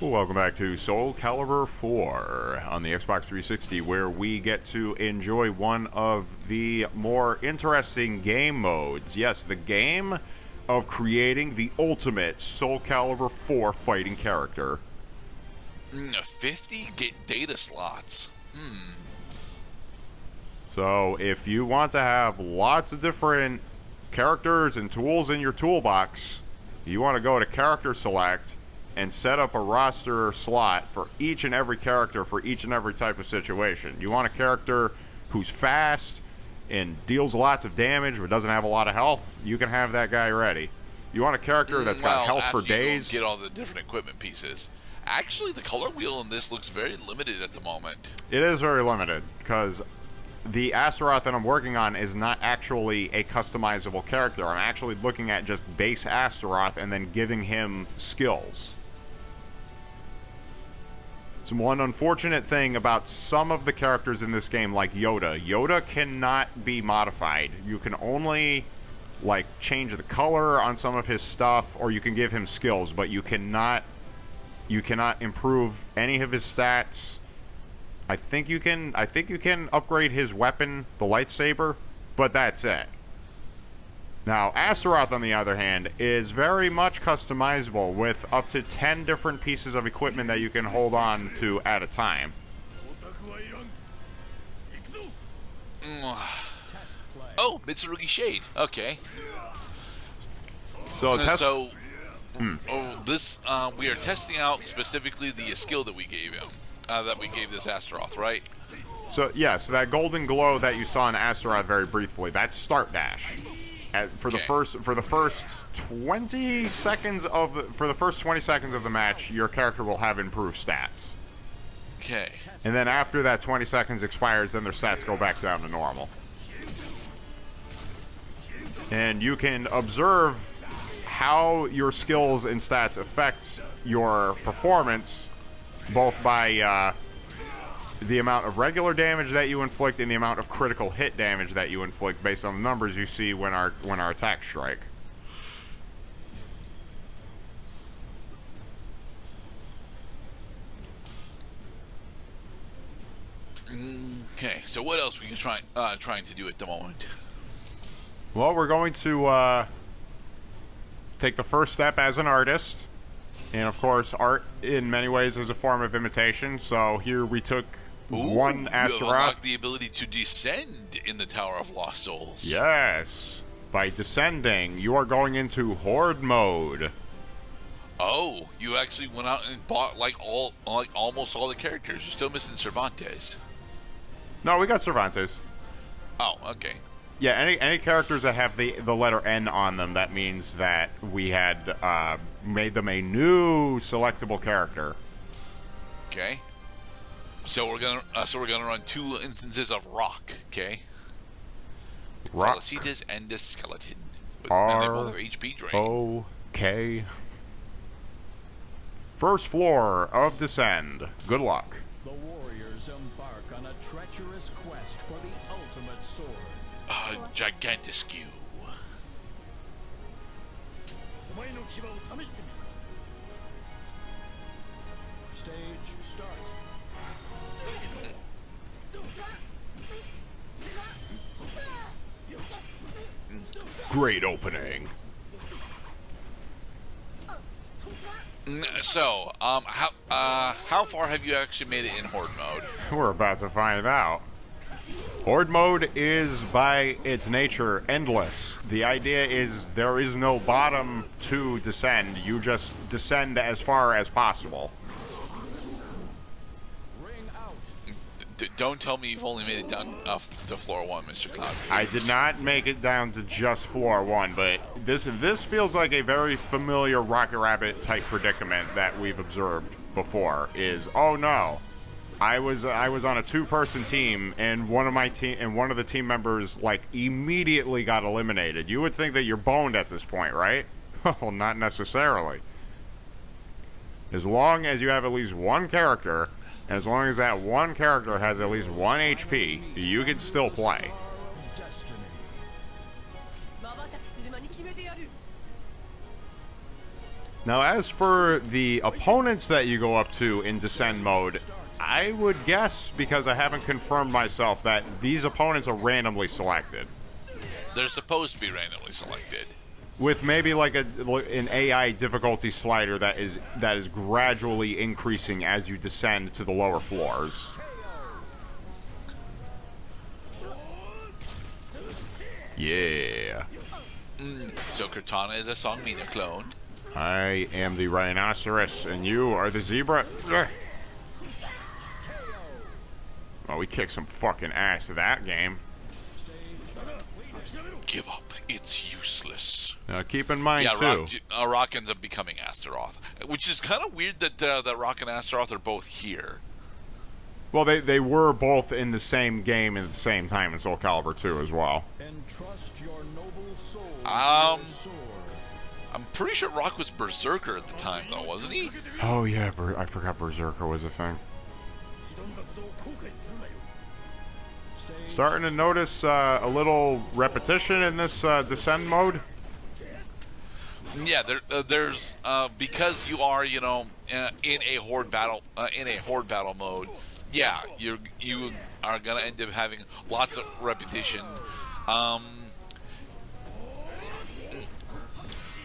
Welcome back to Soul Calibur 4 on the Xbox 360, where we get to enjoy one of the more interesting game modes. Yes, the game of creating the ultimate Soul Calibur 4 fighting character. 50 data slots. So if you want to have lots of different characters and tools in your toolbox, you want to go to Character Select and set up a roster slot for each and every character for each and every type of situation. You want a character who's fast and deals lots of damage but doesn't have a lot of health, you can have that guy ready. You want a character that's got health for days. Get all the different equipment pieces. Actually, the color wheel in this looks very limited at the moment. It is very limited because the Astaroth that I'm working on is not actually a customizable character. I'm actually looking at just base Astaroth and then giving him skills. It's one unfortunate thing about some of the characters in this game, like Yoda. Yoda cannot be modified. You can only, like, change the color on some of his stuff, or you can give him skills, but you cannot improve any of his stats. I think you can upgrade his weapon, the lightsaber, but that's it. Now, Astaroth, on the other hand, is very much customizable with up to 10 different pieces of equipment that you can hold on to at a time. Oh, Mitsurugi Shade. Okay. So, we are testing out specifically the skill that we gave him, that we gave this Astaroth, right? So, yeah, so that golden glow that you saw in Astaroth very briefly, that's Start Dash. For the first 20 seconds of the match, your character will have improved stats. Okay. And then after that 20 seconds expires, then their stats go back down to normal. And you can observe how your skills and stats affect your performance, both by the amount of regular damage that you inflict and the amount of critical hit damage that you inflict based on the numbers you see when our attacks strike. Okay, so what else are we trying to do at the moment? Well, we're going to take the first step as an artist. And of course, art in many ways is a form of imitation. So here we took one Astaroth. You have unlocked the ability to descend in the Tower of Lost Souls. Yes. By descending, you are going into Horde mode. Oh, you actually went out and bought almost all the characters. You're still missing Cervantes. No, we got Cervantes. Oh, okay. Yeah, any characters that have the letter N on them, that means that we had made them a new selectable character. Okay. So we're gonna run 2 instances of Rock. Okay. Rock. Felicitas and the Skeleton. R. And they both have HP drain. O-K. First floor of Descend. Good luck. The warriors embark on a treacherous quest for the ultimate sword. Gigantiscu. Stage start. Great opening. So, how far have you actually made it in Horde mode? We're about to find out. Horde mode is, by its nature, endless. The idea is there is no bottom to descend. You just descend as far as possible. Ring out. Don't tell me you've only made it down to floor 1, Mr. Cloud. I did not make it down to just floor 1, but this feels like a very familiar Rocket Rabbit type predicament that we've observed before. Is, oh no, I was on a 2-person team, and one of the team members like immediately got eliminated. You would think that you're boned at this point, right? Well, not necessarily. As long as you have at least one character, and as long as that one character has at least 1 HP, you can still play. Destiny. Now, as for the opponents that you go up to in Descend mode, I would guess, because I haven't confirmed myself, that these opponents are randomly selected. They're supposed to be randomly selected. With maybe like an AI difficulty slider that is gradually increasing as you descend to the lower floors. Yeah. So Cortana is a Songmina clone. I am the rhinoceros, and you are the zebra. Ugh. Well, we kicked some fucking ass of that game. Give up. It's useless. Now, keep in mind, too. Rock ends up becoming Astaroth, which is kind of weird that Rock and Astaroth are both here. Well, they were both in the same game at the same time in Soul Calibur 2 as well. Entrust your noble soul to Um, your sword. I'm pretty sure Rock was Berserker at the time, though, wasn't he? Oh, yeah, I forgot Berserker was a thing. Starting to notice a little repetition in this Descend mode. Yeah, there's because you are, in a horde battle mode. Yeah, you are gonna end up having lots of repetition.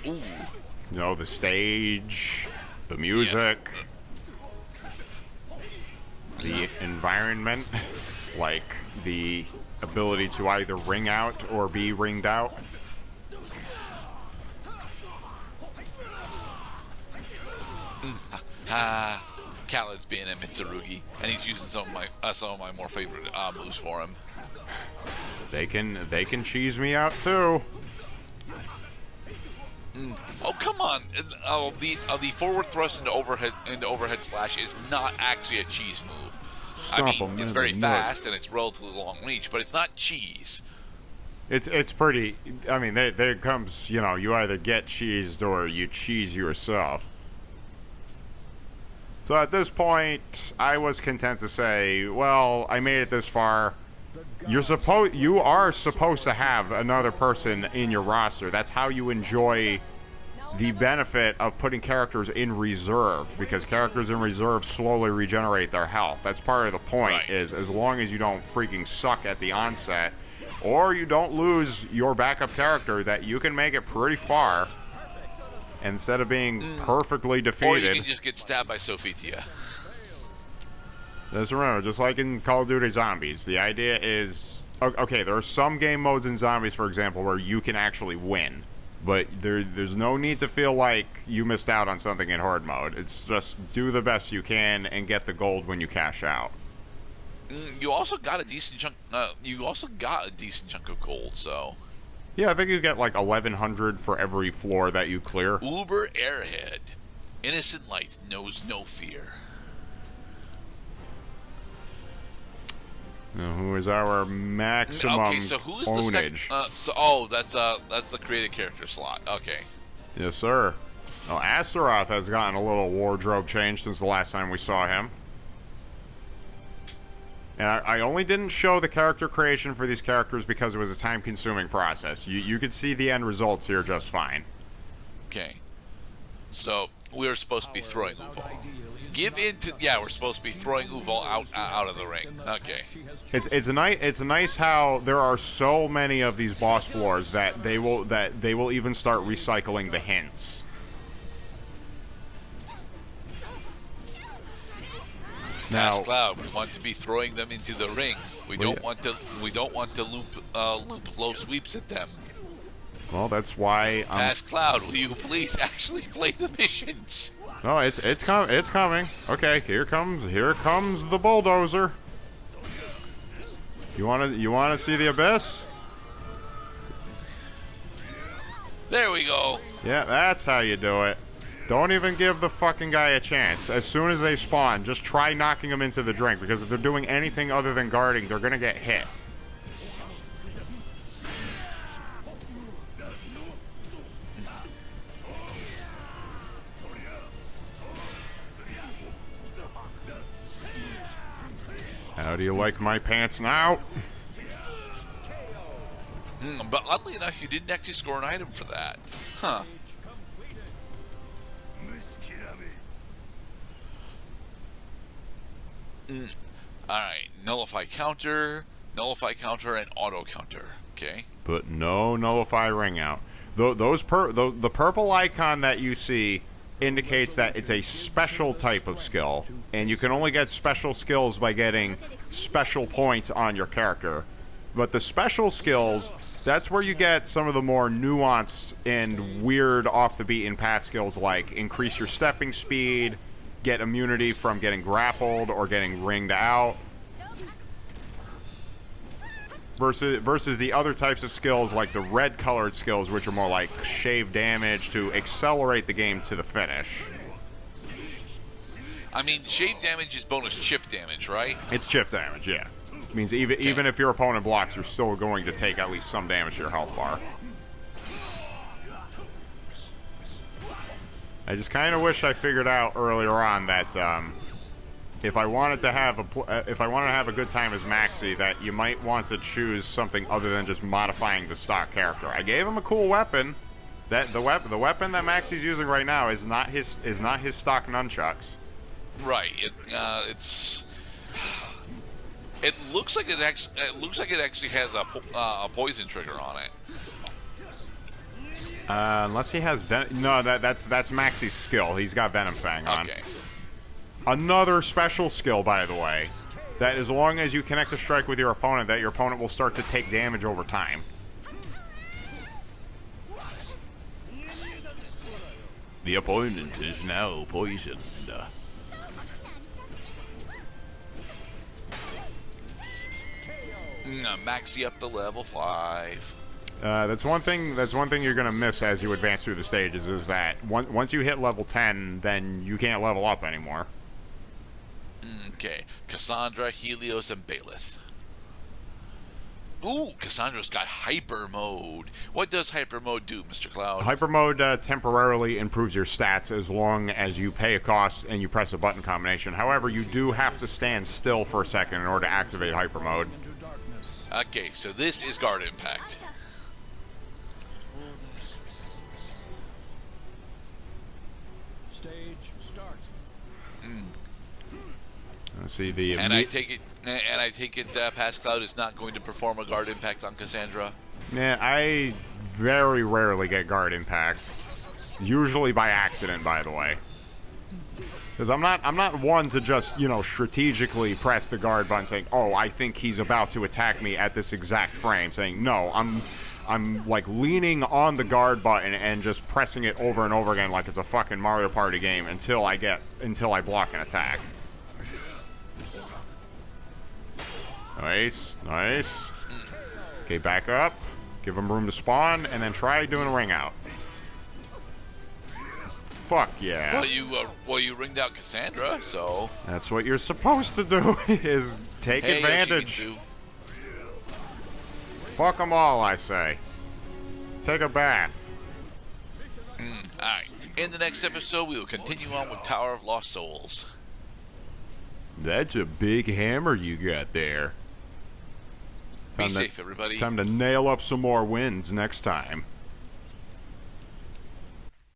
Ooh. You know, the stage, the music, the environment, like the ability to either ring out or be ringed out. Khaled's being a Mitsurugi, and he's using some of my more favorite moves for him. They can cheese me out too. Oh, come on! The forward thrust into overhead slash is not actually a cheese move. Stomp 'em it's in very the fast and it's relatively long reach, but it's not cheese. It's pretty. I mean, there comes, you either get cheesed or you cheese yourself. So at this point, I was content to say, well, I made it this far. You are supposed to have another person in your roster. That's how you enjoy the benefit of putting characters in reserve, because characters in reserve slowly regenerate their health. That's part of the point, Right. is as long as you don't freaking suck at the onset, or you don't lose your backup character, that you can make it pretty far instead of being perfectly defeated. Or you can just get stabbed by Sophitia. Just remember, just like in Call of Duty Zombies, the idea is, okay, there are some game modes in Zombies, for example, where you can actually win. But there's no need to feel like you missed out on something in Horde mode. It's just do the best you can and get the gold when you cash out. You also got a decent chunk. Of gold. So. Yeah, I think you get like 1,100 for every floor that you clear. Uber Airhead, innocent light knows no fear. Now, who is our maximum Okay, so who's ownage? That's the created character slot. Okay. Yes, sir. Well, Astaroth has gotten a little wardrobe change since the last time we saw him. And I only didn't show the character creation for these characters because it was a time-consuming process. You could see the end results here just fine. Okay. So we are supposed to be throwing Uval. We're supposed to be throwing Uval out of the ring. Okay. It's nice how there are so many of these boss floors that they will even start recycling the hints. Past Now, Cloud, we want to be throwing them into the ring. We don't want to loop low sweeps at them. well, that's why. Past Cloud, will you please actually play the missions? No, it's coming. Okay, here comes the bulldozer. You wanna see the abyss? There we go. Yeah, that's how you do it. Don't even give the fucking guy a chance. As soon as they spawn, just try knocking them into the drink, because if they're doing anything other than guarding, they're gonna get hit. How do you like my pants now? But oddly enough, you didn't actually score an item for that. Huh. All right, nullify counter, and auto counter. Okay. But no nullify ring out. The purple icon that you see indicates that it's a special type of skill, and you can only get special skills by getting special points on your character. But the special skills, that's where you get some of the more nuanced and weird off the beaten path skills, like increase your stepping speed, get immunity from getting grappled or getting ringed out, versus the other types of skills like the red colored skills, which are more like shave damage to accelerate the game to the finish. I mean, shave damage is bonus chip damage, right? It's chip damage, yeah. Means even if your opponent blocks, you're still going to take at least some damage to your health bar. I just kind of wish I figured out earlier on that if I wanted to have a good time as Maxi, that you might want to choose something other than just modifying the stock character. I gave him a cool weapon. That the weapon that Maxi's using right now is not his stock nunchucks. Right. It looks like it actually has a poison trigger on it. Unless he has no, that's Maxi's skill. He's got Venom Fang on. Okay. Another special skill, by the way, that as long as you connect a strike with your opponent, that your opponent will start to take damage over time. The opponent is now poisoned. Maxi up to level 5. That's one thing you're gonna miss as you advance through the stages, is that once you hit level 10, then you can't level up anymore. Okay, Cassandra, Helios, and Baelith. Ooh, Cassandra's got hyper mode. What does hyper mode do, Mr. Cloud? Hyper mode temporarily improves your stats as long as you pay a cost and you press a button combination. However, you do have to stand still for a second in order to activate hyper mode. Okay, so this is guard impact. Stage start. Let's see the. And I take it, Past Cloud is not going to perform a guard impact on Cassandra. Yeah, I very rarely get guard impact. Usually by accident, by the way. Because I'm not one to just, strategically press the guard button saying, oh, I think he's about to attack me at this exact frame. Saying, no, I'm like leaning on the guard button and just pressing it over and over again like it's a fucking Mario Party game until I block an attack. Nice, nice. Okay, back up. Give him room to spawn, and then try doing a ring out. Fuck yeah. Well, you ringed out Cassandra, so that's what you're supposed to do, is take advantage. Yoshimitsu. Fuck them all, I say. Take a bath. Alright. In the next episode, we will continue on with Tower of Lost Souls. That's a big hammer you got there. Be safe, everybody. Time to nail up some more wins next time.